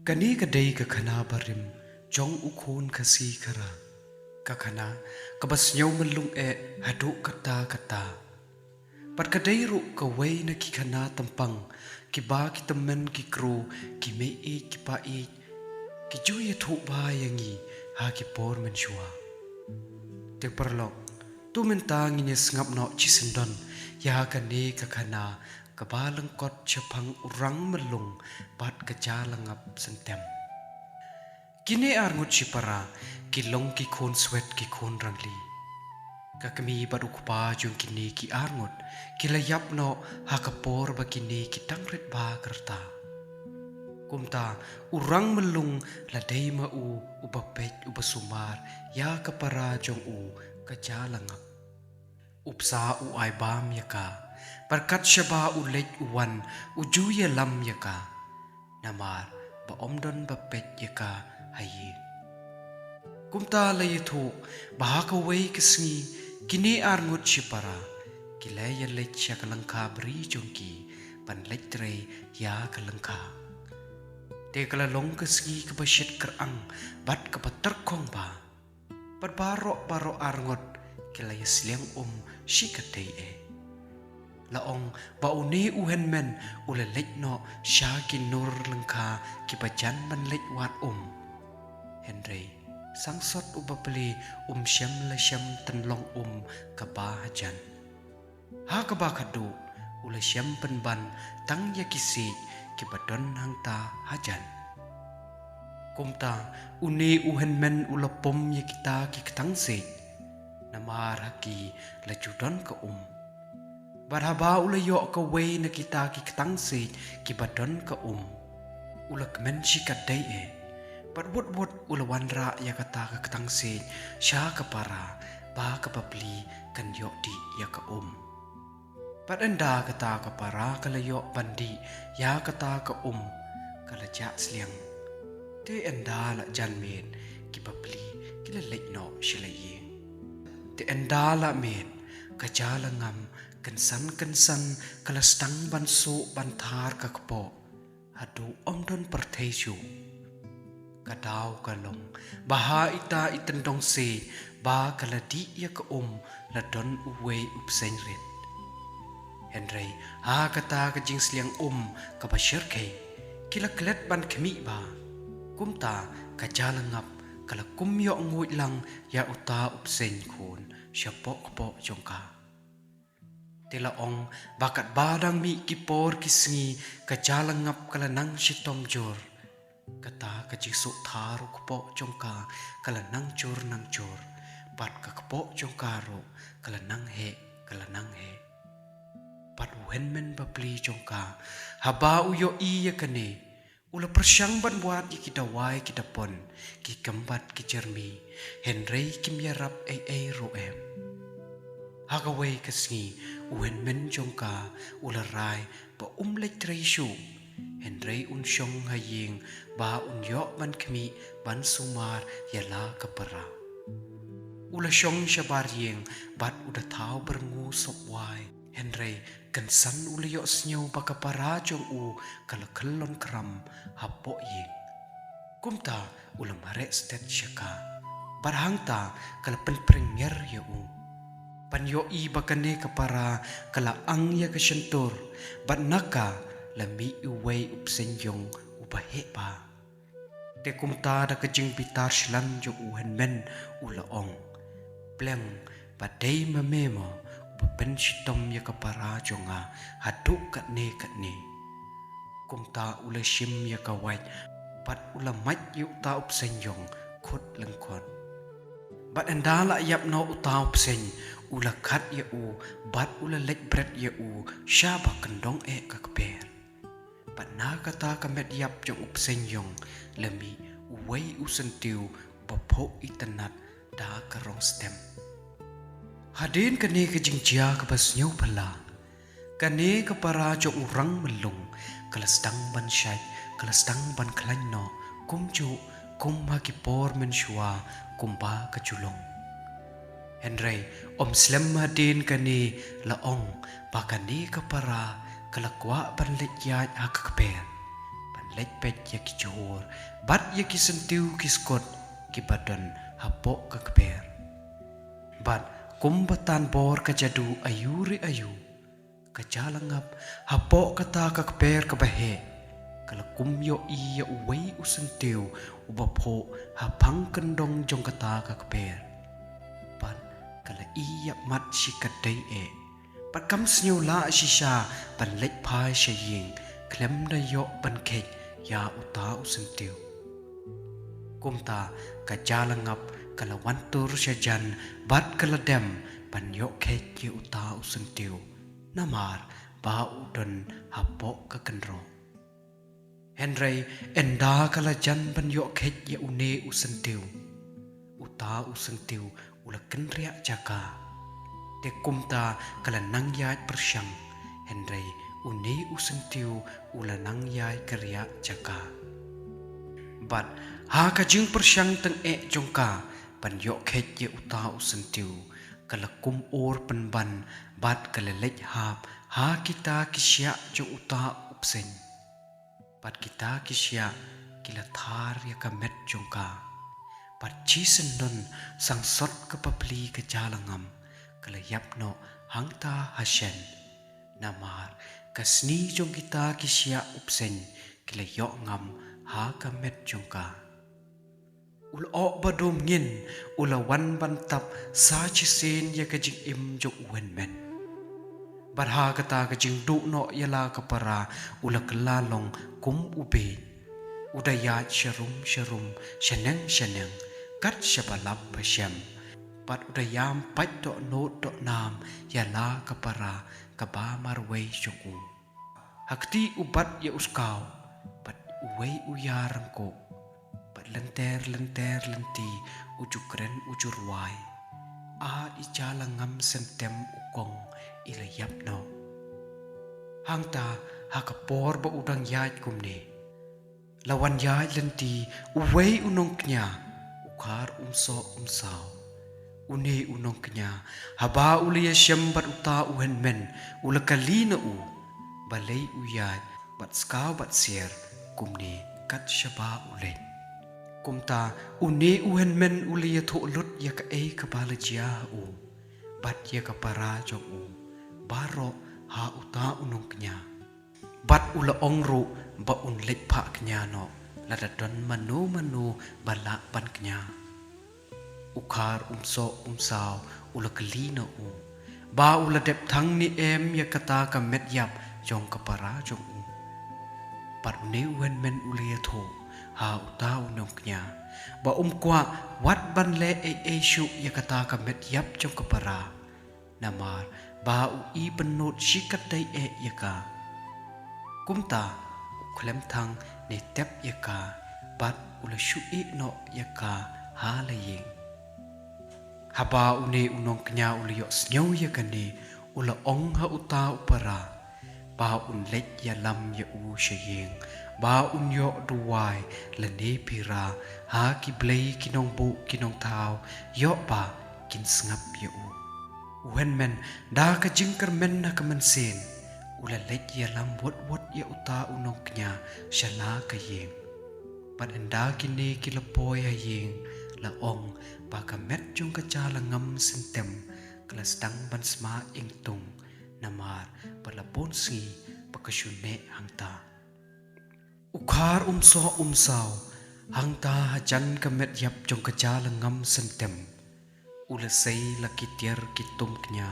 Kani kadai ka khana barim jong ukhon khasi khara ka khana kabas nyau melung hadu kata kata pat kadai ru ka wei na ki khana tampang ki ba ki temen ki kru ki me ki pa ki ju ye thu ba yangi ha ki por men shua te perlok tu men ta ngi ngap no chi sendon ya ka ne ka khana ka ba lang kot chapang urang melung pat ka ja langap sentem kini arngut para kilong ki khon swet ki khon rangli kakami baduk pa jung kini ki arngut kilayap no hakapor ba kini ki tangrit ba kerta kumta urang melung ladai ma ubapet ubasumar ya kapara jong kajalangap upsa ai bam yaka perkat syaba ulej uwan ujuya lam yaka namar ba omdon bapet yaka hayi kumta layithu bahaka wei kisngi kini arngut para kilaya lech yakalangka bri jongki pan lechtre ya kalangka te kala long kisngi kabasyit kerang bat kapatar kong ba pat baro arngut kilaya sliang shikatei laong bauni uhen men ulalek no syaki nur lengka kibajan man lek wat Henry sangsot ubapeli syam la syam tenlong kaba hajan ha kaba kadu ula syam penban tang yakisi kibadon hangta hajan kumta uni uhen men ulapom yakita kikitang se namar haki la judon ka barhaba ula yo ka wei na kita kikitang se kibadon ka ula kemen shikadai Pat wot ula wanra ya kata ka ketang se sya kapara ba kapapli kan yok di ya ka Pat enda kata kapara kala yok bandi ya kata ka kala jak sliang te enda la janmen ki papli kila lek no shilaye te enda la men ka jala ngam kensan kala stang ban so ban thar ka kpo hadu omdon perthaisu kadau kalong baha ita itendong se ba kaladi ya ka la don uwe upsenrit Henry ha kata ka jing sliang ka bashir ke kila klet ban kemi ba kumta ka jalangap kala kumyo ngui lang ya uta upsen khon syapok po jongka tila bakat badang mi kipor kisngi ka jalangap kala nang shitom jor kata kajisuk tharu kepo jongka kala nang jor pat ka kepo jongka ro kala nang he pat uhen men babli jongka haba uyo iya kane ula persyang ban buat kita wai kita pon ki kembat ki jermi Henry kim yarap ro hagawai kasngi uhen men jongka ula rai ba lek treishu Henry unsyong haying ba unyok ban kemi ban sumar yala kapara ula syong syabar yeng bat udah tahu berengu sopwai Henry kensan ula yok senyau ba kapara jong kala kelon kram hapo yeng kumta ula marek stet syaka barhangta kala penpringer ya pan yo bakane kapara kala ang ya kesentur bat naka lami uwei upsenyong ubahe pa te kumta da kajing pitar shlan jo uhen men ulaong pleng padai mamemo ubapen shitom ya kapara jonga haduk katne kumta ula shim ya kawait pat ula mat yu ta upsenyong khut lengkon bat endala yap no uta upseny ula khat ya bat ula lek bret ya syaba kendong kakper na kata kamet yap jong upsenyong lemi uwei usentiu bapo itanat da karong stem hadin kane kajing jia kabas nyau pala kane kapara jong urang melung kalastang ban syait kalastang ban klan no kumju haki por menshua kumba kajulong Henry slem hadin kane laong pakane kapara kalakwa ban lekyat hakakper lech pet ya ki johor bat ya ki sentiu ki skot ki badan hapok ka keper bat kumbatan bor ka jadu ayuri ayu ka jalangap hapok kata ka keper ka bahe kala kumyo iya uwei usentiu ubapo hapang kendong jong kata ka keper bat kala iya mat si kadai pat kam snyo la shisha pan lech phai shaying klem da yo pan kech ya uta usentiu kumta ka jalangap kala wantur syajan bat kala dem pan yo kech ya uta usentiu namar ba udon hapok ka kendro Henry enda kala jan pan yo kech ya une usentiu uta usentiu ula kenriak jaka te kumta kala nangyay persyang Henry une usentiu ula nangyay kerya jaka bat ha ka jing persyang teng jongka pan yo khet ye uta usentiu kala kum or penban bat kala lech hap ha kita kisya jo uta upsen bat kita kisya kila thar ya kamet jongka pat chisendon sang sot ka papli ka jalangam kala yapno hangta hashen namar kasni jong kita kisya upsen kila yok ngam ha kamet jongka ul ok badom ngin ula wan bantap sa chisen ya ka jing im jo wen men barha kata ka jing du no yala ka para ula kelalong kum ube udaya sharum shaneng kat shabalap pashem pat udayam pat do no do nam yala ka para ka ba marwei joku hakti ubat ya uskau pat uwei uyarang ko lenter lenti ujukren ujurwai a icala ngam sentem ukong ilayap no hangta hakapor ba udang yaj kumne lawan yaj lenti uwei unong knya ukar umsaw une unong knya haba uliya syambat uta uhen men ulakalina balay uyaj bat skaw bat sier kumne kat syaba ulen kumta une uhen men uliya tholut ya ka ka balajia bat ya ka para jong baro ha uta unong knya bat ula ongru ba un lech pha knya no lada don manu bala ban knya ukhar umsaw ula kalina ba ula dep thang ni ya kata ka met yap jong ka para jong bat ne uhen men uliya tho ha uta unong knya ba kwa wat ban le shu ya kata ka met yap jong ka para namar ba i benot shikat dai ya ka kumta klem thang ne tep ya ka bat ula shu no ya ka ha laying haba une unong knya ula yo snyo ya ka ni ula ong ha uta upara ba un lech ya lam ya shaying ba un yo duwai la ne pira ha ki blei kinong bu kinong thao yo ba kin sngap ya wen men da ka jingkar men na ka man sen ula lech ya lam wot ya uta unong knya shala ka yeng pan enda kini kilapoy ha yeng la ong ba ka met jung ka chala ngam sentem kelas dang ban sma ing tung namar palapon si pakashune hangta ukhar umsaw hangta hajan kamet yap jong kajala ngam sentem ula sei lakitier kitum knya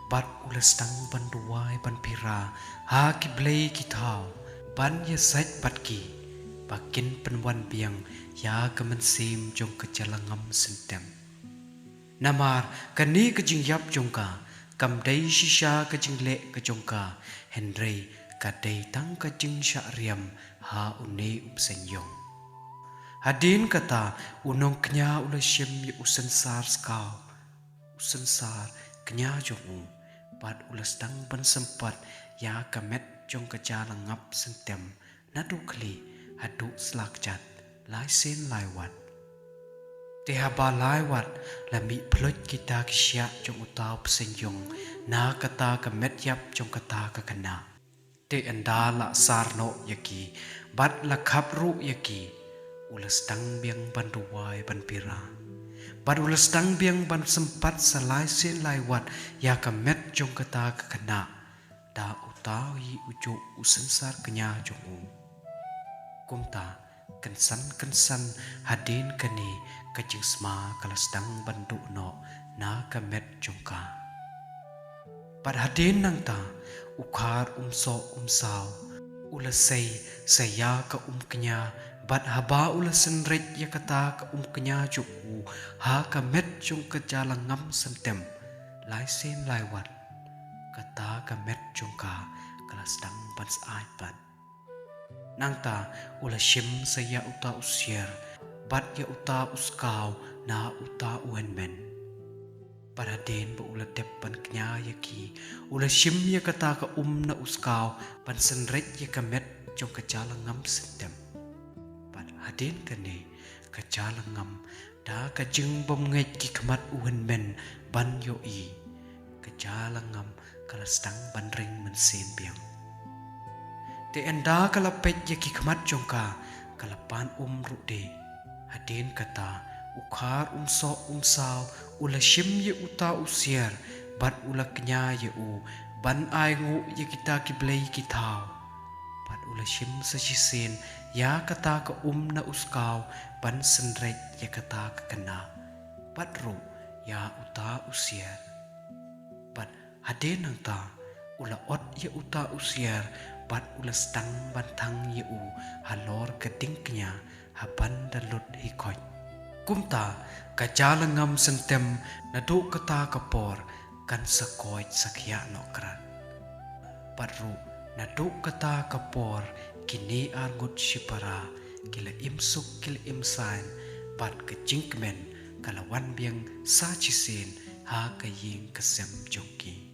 bat ula stang ban duwai ban pira ha ki blei ki thau ban ya sait bat ki bakin penwan biang ya kamen sim jong kajala ngam sentem namar kani kajing yap jong ka kam dai shisha kajing le kajong ka Henry kadai tang kajing sya riam ha une upsenyong hadin kata unong knya ula shim ya usensar skau usensar knya jong pat ula stang ban sempat ya kamet jong kajala ngap sentem nadukli hadu slakjat lai sen lai wat te haba lai wat lami plot kita kisya jong utau upsenyong na kata kamet yap jong kata kakana te anda la sarno yaki bat la khapru yaki ulas tang biang ban ruwai ban pira bat ulas tang biang ban sempat salai sen lai wat ya kamet jong kata kana da utawi ujo usensar kenya jongu kumta kensan hadin kani kajing sma kalasdang bandu no na kamet jongka pat hadin nang ta ukhar umsaw ulasay saya ka kenya bat haba ulasan ret ya kata ka kenya joku ha kamet jong kajalang ngam sentem lai sen lai wat kata kamet jongka kalasdang bans aipat nang ta ula shim saya uta usier bat ya uta uskau na uta uenmen para den ba ula teppan knya yaki ula shim ya kata ka na uskau pan senret ya kamet jong kajalangam sentem pat haden kane kajalangam da ka jeng bom ngai ki khamat uenmen ban yo i kajalangam kalastang ban ring men sen biang te enda kalapet yaki khamat jongka kalapan rude hadin kata ukhar umsaw ula shim ye uta usier bat ula kenya ye u ban ai ngu ye kita kiblei kitau bat ula shim sajisen ya kata ka na uskau ban senrek ye kata ka kena bat ru ya uta usier bat hadin nang ta ula ot ye uta usier bat ulas tang bantang ye u halor kedingknya haban dalut hikoj kumta kajalangam sentem nadu kata kapor kan sakoj sakya nokran patru nadu kata kapor kini argut shipara kila imsuk kila imsain pat kejingkmen kalawan biang sa chisin ha kaying kasem joki